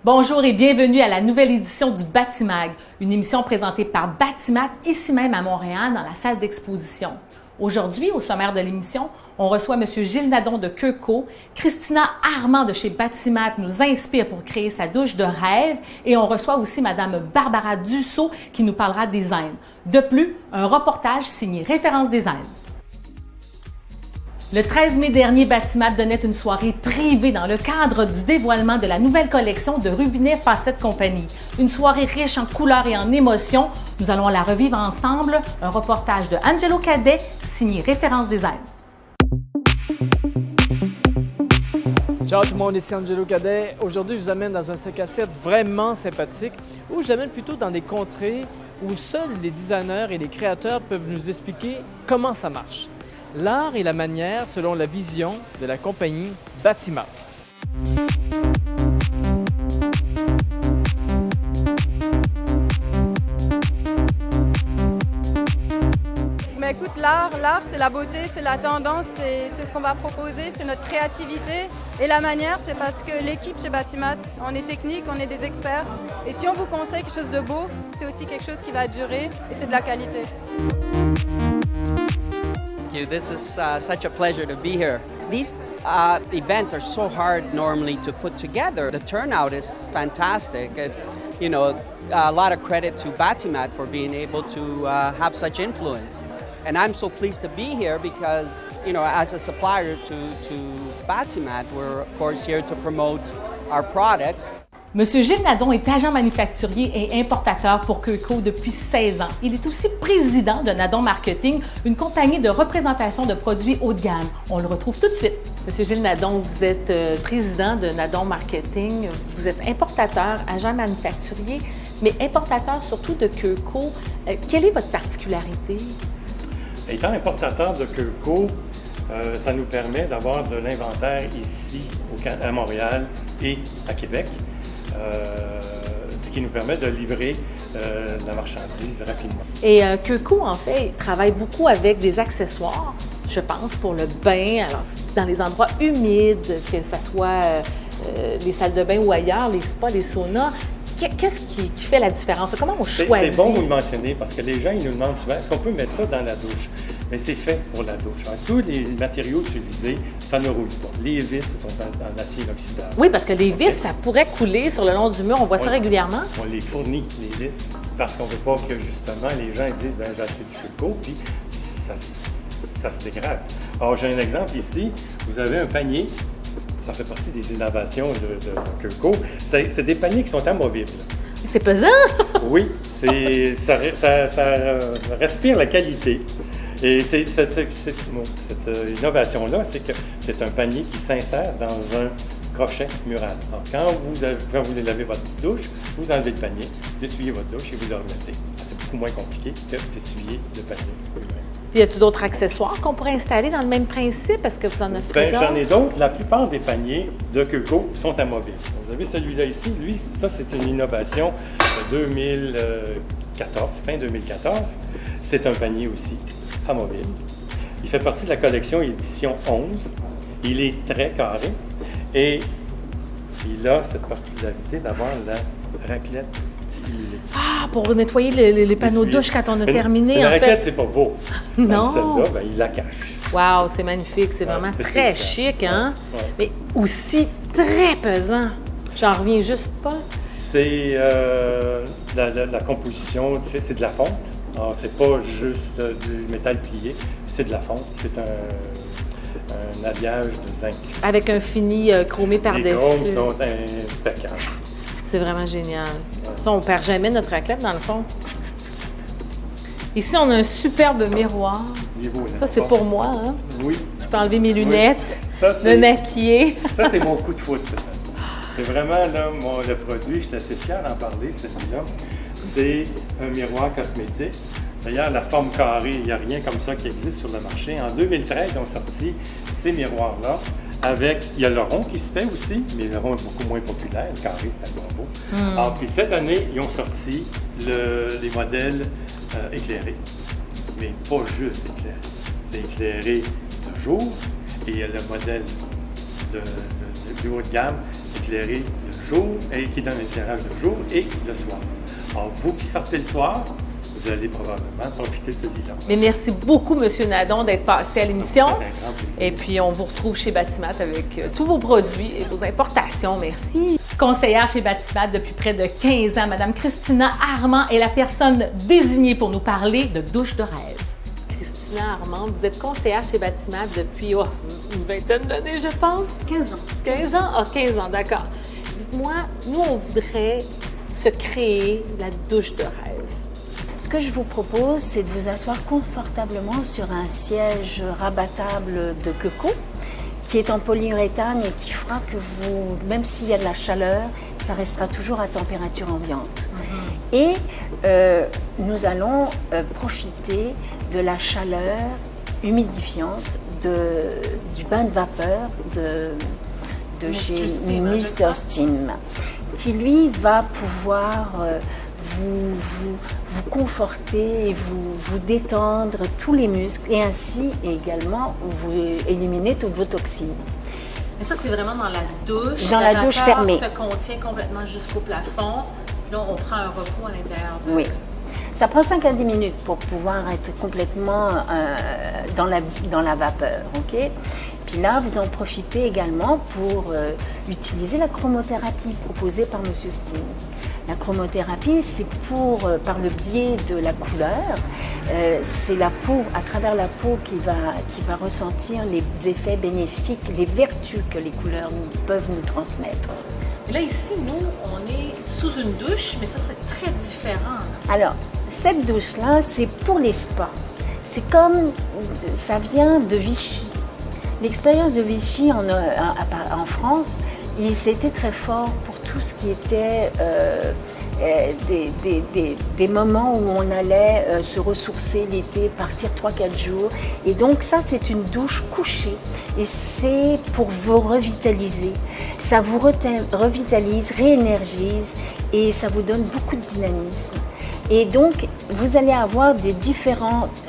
Bonjour et bienvenue à la nouvelle édition du Batimag, une émission présentée par Batimat ici même à Montréal dans la salle d'exposition. Aujourd'hui, au sommaire de l'émission, on reçoit M. Gilles Nadon de Keuco. Christina Armand de chez Batimat nous inspire pour créer sa douche de rêve et on reçoit aussi Mme Barbara Dussault qui nous parlera design. De plus, un reportage signé Référence Design. Le 13 mai dernier, Batimat donnait une soirée privée dans le cadre du dévoilement de la nouvelle collection de Rubinet Facette Compagnie. Une soirée riche en couleurs et en émotions. Nous allons la revivre ensemble. Un reportage de Angelo Cadet, signé Référence Design. Ciao tout le monde, ici Angelo Cadet. Aujourd'hui, je vous amène dans un 5 à 7 vraiment sympathique où je vous amène plutôt dans des contrées où seuls les designers et les créateurs peuvent nous expliquer comment ça marche. L'art et la manière selon la vision de la compagnie Batimat. Mais écoute, l'art c'est la beauté, c'est la tendance, c'est ce qu'on va proposer, c'est notre créativité. Et la manière, c'est parce que l'équipe chez Batimat, on est technique, on est des experts. Et si on vous conseille quelque chose de beau, c'est aussi quelque chose qui va durer et c'est de la qualité. This is such a pleasure to be here. These events are so hard normally to put together. The turnout is fantastic. A lot of credit to Batimat for being able to have such influence. And I'm so pleased to be here because, as a supplier to Batimat, we're of course here to promote our products. Monsieur Gilles Nadon est agent manufacturier et importateur pour Keuco depuis 16 ans. Il est aussi président de Nadon Marketing, une compagnie de représentation de produits haut de gamme. On le retrouve tout de suite. Monsieur Gilles Nadon, vous êtes président de Nadon Marketing. Vous êtes importateur, agent manufacturier, mais importateur surtout de Keuco. Quelle est votre particularité? Étant importateur de Keuco, ça nous permet d'avoir de l'inventaire ici à Montréal et à Québec. Ce qui nous permet de livrer la marchandise rapidement. Et Keuco, en fait, travaille beaucoup avec des accessoires, je pense, pour le bain, alors dans les endroits humides, que ce soit les salles de bain ou ailleurs, les spas, les saunas. Qu'est-ce qui fait la différence? Comment on choisit? C'est bon que vous le mentionnez parce que les gens ils nous demandent souvent est-ce qu'on peut mettre ça dans la douche? Mais c'est fait pour la douche. Alors, tous les matériaux utilisés, ça ne roule pas. Les vis sont en acier inoxydable. Oui, parce que les vis, ça pourrait couler sur le long du mur. On voit ça régulièrement. On les fournit, les vis, parce qu'on ne veut pas que justement les gens disent j'ai acheté du Keuco, puis ça se dégrade. Alors, j'ai un exemple ici. Vous avez un panier. Ça fait partie des innovations de Keuco. C'est des paniers qui sont amovibles. C'est pesant! Oui, ça respire la qualité. Et cette innovation-là, c'est que c'est un panier qui s'insère dans un crochet mural. Alors, quand vous lavez votre douche, vous enlevez le panier, vous essuyez votre douche et vous le remettez. C'est beaucoup moins compliqué que d'essuyer le panier. Puis, y a-t-il d'autres accessoires qu'on pourrait installer dans le même principe? Est-ce que vous en offrez d'autres? J'en ai d'autres. La plupart des paniers de Keuco sont amovibles. Vous avez celui-là ici. Lui, ça, c'est une innovation de 2014, fin 2014. C'est un panier aussi amovible. Il fait partie de la collection édition 11. Il est très carré et il a cette particularité d'avoir la raclette simulée. Ah, pour nettoyer les panneaux de douche quand on a terminé, mais la en fait. raclette, c'est pas beau. Non. Celle-là, il la cache. Wow, c'est magnifique. C'est vraiment très chic, hein? Ouais. Mais aussi très pesant. J'en reviens juste pas. C'est la composition, tu sais, c'est de la fonte. Alors, c'est pas juste du métal plié, c'est de la fonte. C'est un habillage de zinc. Avec un fini chromé par-dessus. Les chromes sont impeccables. C'est vraiment génial. Ouais. Ça, on perd jamais notre raclette, dans le fond. Ici, on a un superbe miroir. Ça, c'est pour moi, hein? Oui. Je peux enlever mes lunettes, Oui. me maquiller. Ça, c'est mon coup de foudre. C'est vraiment là, le produit, je suis assez fier d'en parler de celui-là. C'est un miroir cosmétique. D'ailleurs, la forme carrée, il n'y a rien comme ça qui existe sur le marché. En 2013, ils ont sorti ces miroirs-là. Il y a le rond qui se fait aussi, mais le rond est beaucoup moins populaire. Le carré, c'est un bon beau. Alors, puis cette année, ils ont sorti les modèles éclairés. Mais pas juste éclairés. C'est éclairé de jour et il y a le modèle du haut de gamme, éclairé le jour et qui donne l'éclairage le jour et le soir. Alors, vous qui sortez le soir, vous allez probablement profiter de ce bilan. Mais merci beaucoup, M. Nadon, d'être passé à l'émission. Ça fait un grand plaisir. Et puis, on vous retrouve chez Batimat avec tous vos produits et vos importations. Merci. Conseillère chez Batimat depuis près de 15 ans, Mme Christina Armand est la personne désignée pour nous parler de douche de rêve. Christina Armand, vous êtes conseillère chez Batimat depuis une vingtaine d'années, je pense. 15 ans. 15 ans? Ah, 15 ans, d'accord. Dites-moi, nous, on voudrait se créer la douche de rêve. Ce que je vous propose, c'est de vous asseoir confortablement sur un siège rabattable de Keuko, qui est en polyuréthane et qui fera que vous, même s'il y a de la chaleur, ça restera toujours à température ambiante. Et nous allons profiter de la chaleur humidifiante du bain de vapeur de chez Mr. Steam, qui lui va pouvoir vous conforter et vous détendre tous les muscles et ainsi également vous éliminer toutes vos toxines. Mais ça, c'est vraiment dans la douche. Dans la douche fermée. Se contient complètement jusqu'au plafond. Là, on prend un repos à l'intérieur. Oui. Ça prend 5 à 10 minutes pour pouvoir être complètement dans la vapeur. Ok. Puis là, vous en profitez également pour utiliser la chromothérapie proposée par M. Steam. La chromothérapie, c'est par le biais de la couleur, c'est la peau, à travers la peau qui va ressentir les effets bénéfiques, les vertus que les couleurs peuvent nous transmettre. Et là, ici, nous, on est sous une douche, mais ça, c'est très différent. Alors, cette douche-là, c'est pour les spas. C'est comme, ça vient de Vichy. L'expérience de Vichy en France, c'était très fort pour tout ce qui était des moments où on allait se ressourcer l'été, partir 3-4 jours. Et donc ça, c'est une douche couchée et c'est pour vous revitaliser. Ça vous revitalise, réénergise et ça vous donne beaucoup de dynamisme. Et donc, vous allez avoir des différentes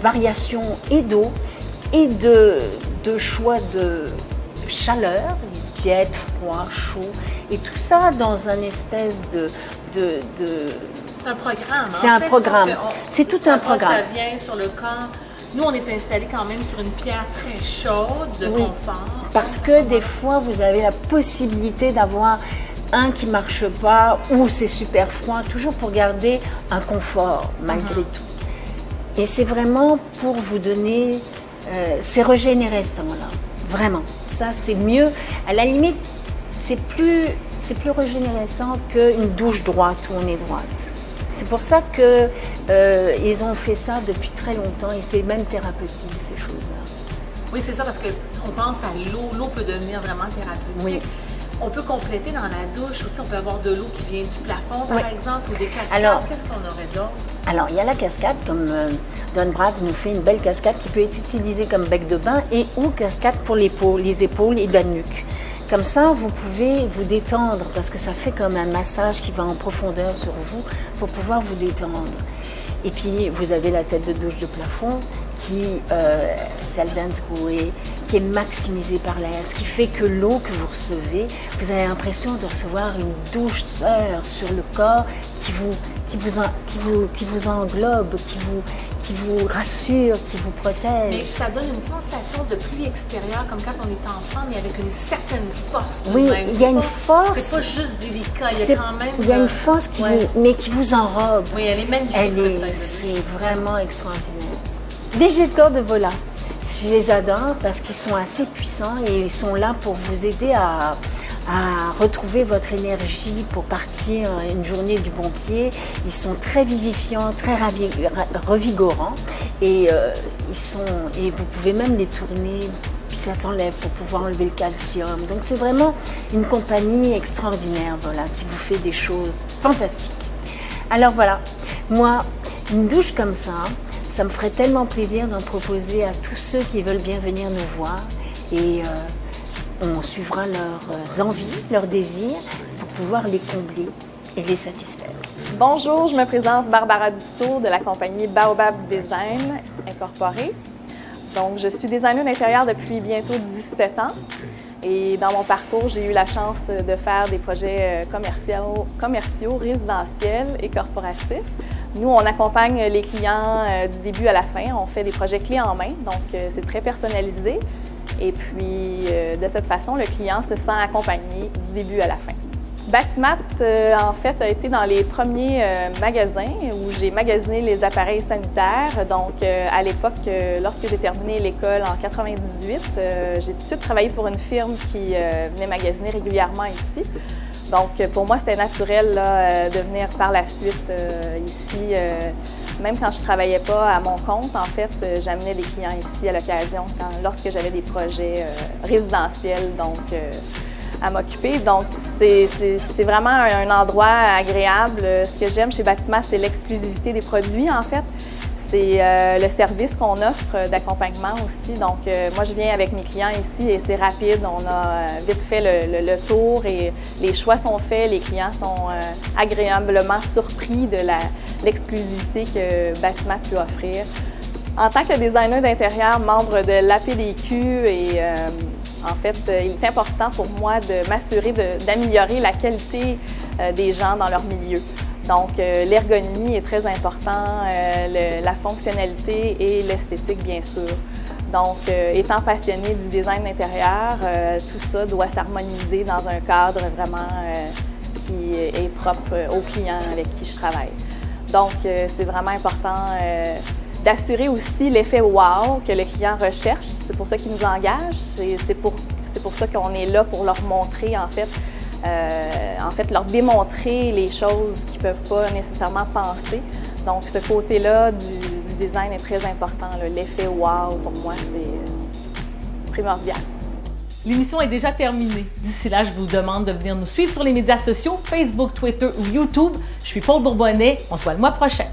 variations et d'eau et de choix de chaleur, tiède, froid, chaud, et tout ça dans un espèce de... C'est un programme. C'est un programme. C'est tout un programme. Ça vient sur le corps. Nous, on est installé quand même sur une pierre très chaude, de confort. Parce que des fois, vous avez la possibilité d'avoir un qui ne marche pas ou c'est super froid, toujours pour garder un confort malgré tout. Et c'est vraiment pour vous donner... c'est régénérescent là, vraiment. Ça, c'est mieux. À la limite, c'est plus régénérescent qu'une douche droite où on est droite. C'est pour ça qu'ils ont fait ça depuis très longtemps et c'est même thérapeutique, ces choses-là. Oui, c'est ça, parce qu'on pense à l'eau. L'eau peut devenir vraiment thérapeutique. Oui. On peut compléter dans la douche aussi. On peut avoir de l'eau qui vient du plafond, par exemple, ou des cascades. Alors, qu'est-ce qu'on aurait d'autre? Alors, il y a la cascade, comme Don Braque nous fait une belle cascade qui peut être utilisée comme bec de bain et ou cascade pour les épaules et la nuque. Comme ça, vous pouvez vous détendre parce que ça fait comme un massage qui va en profondeur sur vous pour pouvoir vous détendre. Et puis, vous avez la tête de douche de plafond qui qui est maximisée par l'air, ce qui fait que l'eau que vous recevez, vous avez l'impression de recevoir une douceur sur le corps qui vous englobe, qui vous rassure, qui vous protège. Mais ça donne une sensation de pluie extérieure, comme quand on est enfant, mais avec une certaine force. Oui, il y a une force. C'est pas juste délicat, il y a quand même... Il y a une force mais qui vous enrobe. Oui, elle est magnifique. C'est vraiment extraordinaire. Les jets de corps de vola, je les adore parce qu'ils sont assez puissants et ils sont là pour vous aider à retrouver votre énergie pour partir une journée du bon pied. Ils sont très vivifiants, très revigorants et vous pouvez même les tourner puis ça s'enlève pour pouvoir enlever le calcium. Donc c'est vraiment une compagnie extraordinaire qui vous fait des choses fantastiques. Alors voilà, moi, une douche comme ça me ferait tellement plaisir d'en proposer à tous ceux qui veulent bien venir nous voir et on suivra leurs envies, leurs désirs pour pouvoir les combler et les satisfaire. Bonjour, je me présente Barbara Dussault de la compagnie Baobab Design Incorporée. Donc, je suis designer d'intérieur depuis bientôt 17 ans. Et dans mon parcours, j'ai eu la chance de faire des projets commerciaux, résidentiels et corporatifs. Nous, on accompagne les clients du début à la fin. On fait des projets clés en main, donc c'est très personnalisé. Et puis, de cette façon, le client se sent accompagné du début à la fin. Batimat, en fait, a été dans les premiers magasins où j'ai magasiné les appareils sanitaires. Donc, à l'époque, lorsque j'ai terminé l'école en 98, j'ai tout de suite travaillé pour une firme qui venait magasiner régulièrement ici. Donc, pour moi, c'était naturel là, de venir par la suite ici. Même quand je ne travaillais pas à mon compte, en fait, j'amenais des clients ici à l'occasion lorsque j'avais des projets résidentiels. Donc, à m'occuper. Donc, c'est vraiment un endroit agréable. Ce que j'aime chez Batimat, c'est l'exclusivité des produits, en fait. C'est le service qu'on offre d'accompagnement aussi. Donc, moi, je viens avec mes clients ici et c'est rapide. On a vite fait le tour et les choix sont faits. Les clients sont agréablement surpris de l'exclusivité que Batimat peut offrir. En tant que designer d'intérieur, membre de l'APDQ et en fait, il est important pour moi de m'assurer d'améliorer la qualité des gens dans leur milieu. Donc, l'ergonomie est très important, la fonctionnalité et l'esthétique, bien sûr. Donc, étant passionné du design d'intérieur, tout ça doit s'harmoniser dans un cadre vraiment qui est propre aux clients avec qui je travaille. Donc, c'est vraiment important d'assurer aussi l'effet « wow » que le client recherche. C'est pour ça qu'il nous engage. C'est pour ça qu'on est là pour leur montrer, en fait, leur démontrer les choses qu'ils ne peuvent pas nécessairement penser. Donc, ce côté-là du design est très important. L'effet « wow » pour moi, c'est primordial. L'émission est déjà terminée. D'ici là, je vous demande de venir nous suivre sur les médias sociaux, Facebook, Twitter ou YouTube. Je suis Paul Bourbonnais. On se voit le mois prochain.